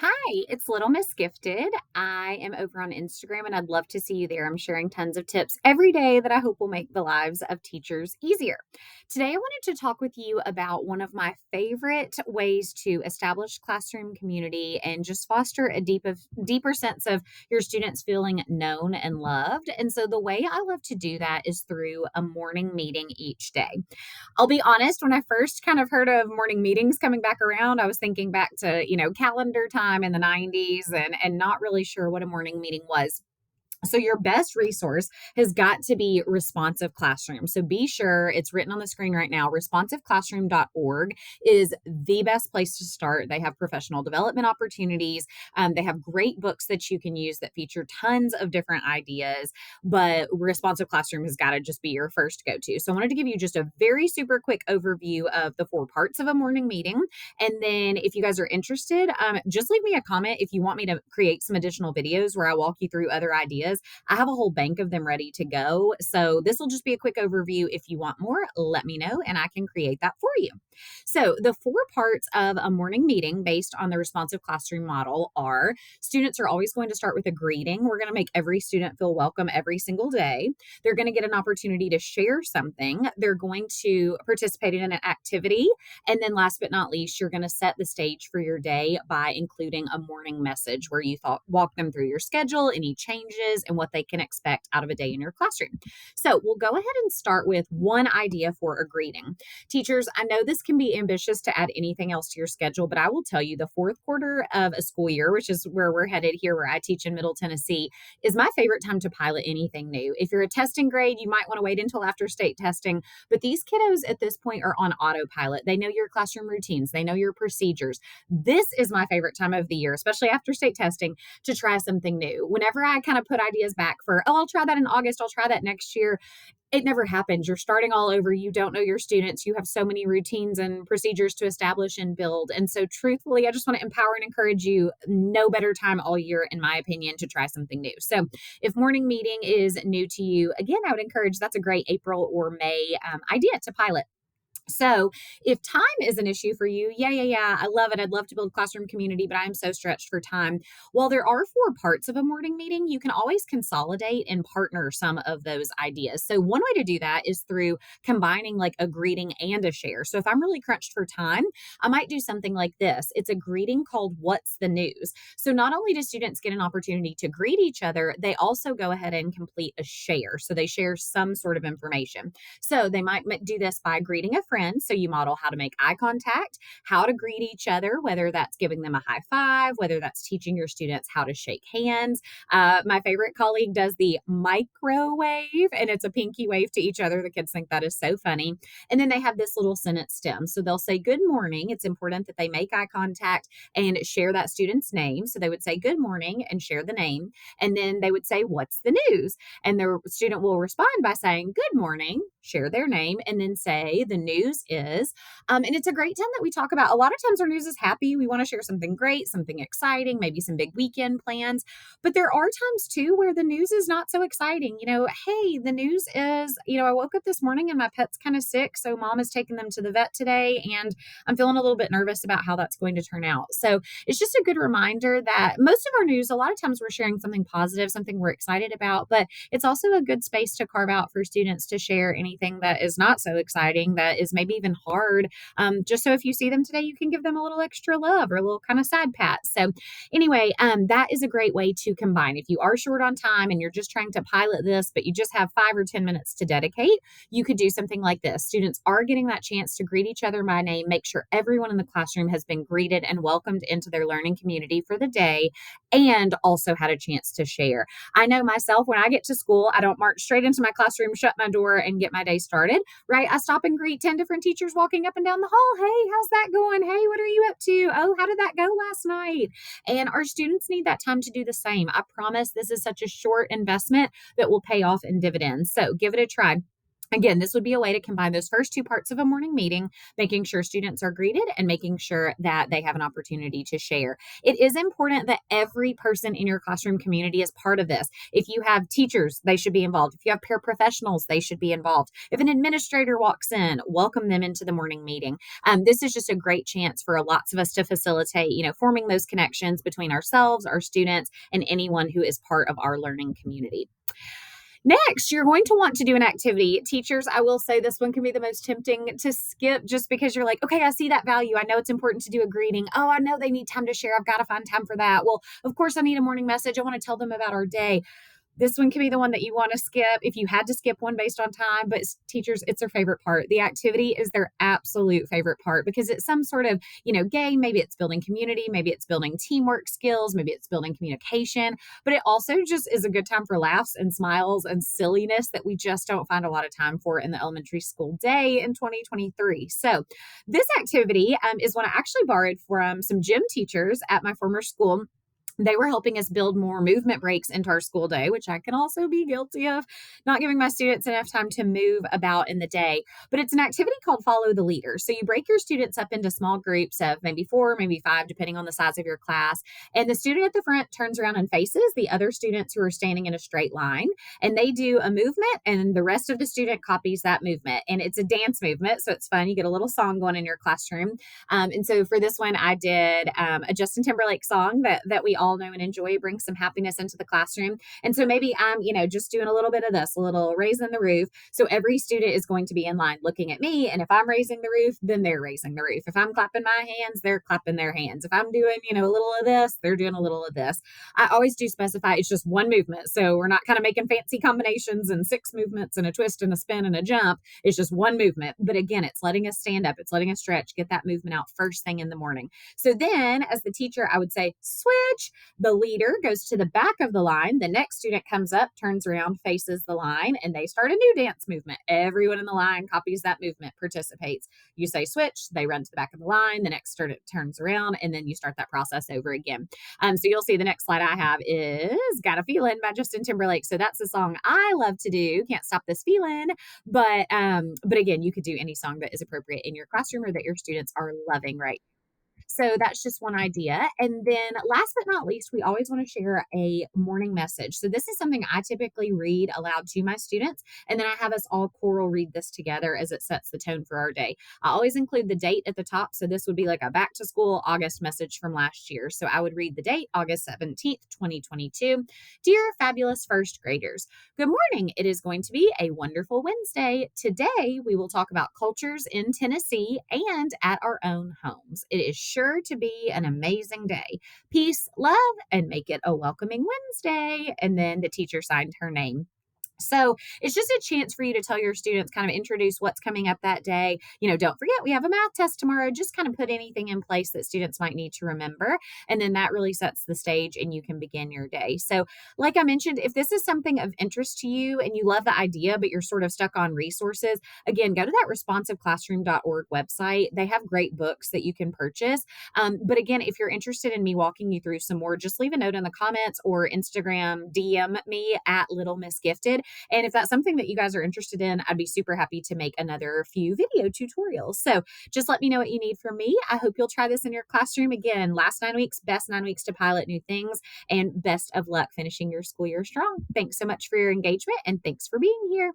Hi, it's Little Miss Gifted. I am over on Instagram and I'd love to see you there. I'm sharing tons of tips every day that I hope will make the lives of teachers easier. Today, I wanted to talk with you about one of my favorite ways to establish classroom community and just foster a deeper sense of your students feeling known and loved. And so, the way I love to do that is through a morning meeting each day. I'll be honest, when I first kind of heard of morning meetings coming back around, I was thinking back to, calendar time in the 90s and not really sure what a morning meeting was. So, your best resource has got to be Responsive Classroom. So, be sure it's written on the screen right now. Responsiveclassroom.org is the best place to start. They have professional development opportunities. They have great books that you can use that feature tons of different ideas. But Responsive Classroom has got to just be your first go to. So, I wanted to give you just a very super quick overview of the four parts of a morning meeting. And then, if you guys are interested, just leave me a comment if you want me to create some additional videos where I walk you through other ideas. I have a whole bank of them ready to go. So this will just be a quick overview. If you want more, let me know and I can create that for you. So the four parts of a morning meeting based on the responsive classroom model are: students are always going to start with a greeting. We're going to make every student feel welcome every single day. They're going to get an opportunity to share something. They're going to participate in an activity. And then last but not least, you're going to set the stage for your day by including a morning message where you walk them through your schedule, any changes, and what they can expect out of a day in your classroom. So we'll go ahead and start with one idea for a greeting. Teachers, I know this can be ambitious to add anything else to your schedule, but I will tell you the fourth quarter of a school year, which is where we're headed here, where I teach in Middle Tennessee, is my favorite time to pilot anything new. If you're a testing grade, you might want to wait until after state testing, but these kiddos at this point are on autopilot. They know your classroom routines, they know your procedures. This is my favorite time of the year, especially after state testing, to try something new. Whenever I kind of put ideas back for, oh, I'll try that in August, I'll try that next year, it never happens. You're starting all over. You don't know your students. You have so many routines and procedures to establish and build. And so, truthfully, I just want to empower and encourage you. No better time all year, in my opinion, to try something new. So, if morning meeting is new to you, again, I would encourage that's a great April or May idea to pilot. So, if time is an issue for you, yeah, I love it. I'd love to build classroom community, but I am so stretched for time. While there are four parts of a morning meeting, you can always consolidate and partner some of those ideas. So, one way to do that is through combining like a greeting and a share. So, if I'm really crunched for time, I might do something like this: it's a greeting called What's the News? So, not only do students get an opportunity to greet each other, they also go ahead and complete a share. So, they share some sort of information. So they might do this by greeting a friend. So you model how to make eye contact, how to greet each other, whether that's giving them a high five, whether that's teaching your students how to shake hands. My favorite colleague does the microwave, and it's a pinky wave to each other. The kids think that is so funny. And then they have this little sentence stem. So they'll say, Good morning. It's important that they make eye contact and share that student's name. So they would say, Good morning and share the name. And then they would say, What's the news? And the student will respond by saying, Good morning, share their name, and then say, The news is. And it's a great time that we talk about. A lot of times our news is happy. We want to share something great, something exciting, maybe some big weekend plans. But there are times too where the news is not so exciting. Hey, the news is, I woke up this morning and my pet's kind of sick. So mom is taking them to the vet today. And I'm feeling a little bit nervous about how that's going to turn out. So it's just a good reminder that most of our news, a lot of times we're sharing something positive, something we're excited about, but it's also a good space to carve out for students to share anything that is not so exciting, that is maybe even hard. Just so if you see them today, you can give them a little extra love or a little kind of side pat. So, anyway, that is a great way to combine. If you are short on time and you're just trying to pilot this, but you just have 5 or 10 minutes to dedicate, you could do something like this. Students are getting that chance to greet each other by name, make sure everyone in the classroom has been greeted and welcomed into their learning community for the day, and also had a chance to share. I know myself, when I get to school, I don't march straight into my classroom, shut my door, and get my day started, right? I stop and greet 10 different teachers walking up and down the hall. Hey, how's that going? Hey, what are you up to? Oh, how did that go last night? And our students need that time to do the same. I promise this is such a short investment that will pay off in dividends. So give it a try. Again, this would be a way to combine those first two parts of a morning meeting, making sure students are greeted and making sure that they have an opportunity to share. It is important that every person in your classroom community is part of this. If you have teachers, they should be involved. If you have paraprofessionals, they should be involved. If an administrator walks in, welcome them into the morning meeting. This is just a great chance for lots of us to facilitate, forming those connections between ourselves, our students, and anyone who is part of our learning community. Next, you're going to want to do an activity. Teachers, I will say this one can be the most tempting to skip just because you're like, okay, I see that value. I know it's important to do a greeting. Oh, I know they need time to share. I've got to find time for that. Well, of course, I need a morning message. I want to tell them about our day. This one can be the one that you want to skip if you had to skip one based on time, but teachers, it's their favorite part. The activity is their absolute favorite part because it's some sort of, game. Maybe it's building community, maybe it's building teamwork skills, maybe it's building communication, but it also just is a good time for laughs and smiles and silliness that we just don't find a lot of time for in the elementary school day in 2023. So, this activity is one I actually borrowed from some gym teachers at my former school. They were helping us build more movement breaks into our school day, which I can also be guilty of, not giving my students enough time to move about in the day. But it's an activity called Follow the Leader. So you break your students up into small groups of maybe 4, maybe 5, depending on the size of your class. And the student at the front turns around and faces the other students who are standing in a straight line. And they do a movement, and the rest of the student copies that movement. And it's a dance movement. So it's fun. You get a little song going in your classroom. And so for this one, I did a Justin Timberlake song that we all know and enjoy, bring some happiness into the classroom. And so maybe I'm, just doing a little bit of this, a little raising the roof. So every student is going to be in line looking at me. And if I'm raising the roof, then they're raising the roof. If I'm clapping my hands, they're clapping their hands. If I'm doing, a little of this, they're doing a little of this. I always do specify it's just one movement. So we're not kind of making fancy combinations and 6 movements and a twist and a spin and a jump. It's just one movement. But again, it's letting us stand up. It's letting us stretch, get that movement out first thing in the morning. So then as the teacher, I would say, switch. The leader goes to the back of the line. The next student comes up, turns around, faces the line, and they start a new dance movement. Everyone in the line copies that movement, participates. You say switch, they run to the back of the line, the next student turns around, and then you start that process over again. So you'll see the next slide I have is Got a Feeling by Justin Timberlake. So that's the song I love to do. Can't Stop This Feeling. But again, you could do any song that is appropriate in your classroom or that your students are loving right. So that's just one idea. And then last but not least, we always want to share a morning message. So this is something I typically read aloud to my students. And then I have us all choral read this together as it sets the tone for our day. I always include the date at the top. So this would be like a back to school August message from last year. So I would read the date, August 17th, 2022. Dear fabulous first graders, good morning. It is going to be a wonderful Wednesday. Today, we will talk about cultures in Tennessee and at our own homes. It is sure to be an amazing day. Peace, love, and make it a welcoming Wednesday. And then the teacher signed her name. So it's just a chance for you to tell your students, kind of introduce what's coming up that day. Don't forget we have a math test tomorrow. Just kind of put anything in place that students might need to remember. And then that really sets the stage and you can begin your day. So, like I mentioned, if this is something of interest to you and you love the idea, but you're sort of stuck on resources, again, go to that responsiveclassroom.org website. They have great books that you can purchase. But again, if you're interested in me walking you through some more, just leave a note in the comments or Instagram DM me at Little Miss Gifted. And if that's something that you guys are interested in, I'd be super happy to make another few video tutorials. So just let me know what you need from me. I hope you'll try this in your classroom. Again, last 9 weeks, best 9 weeks to pilot new things, and best of luck finishing your school year strong. Thanks so much for your engagement, and thanks for being here.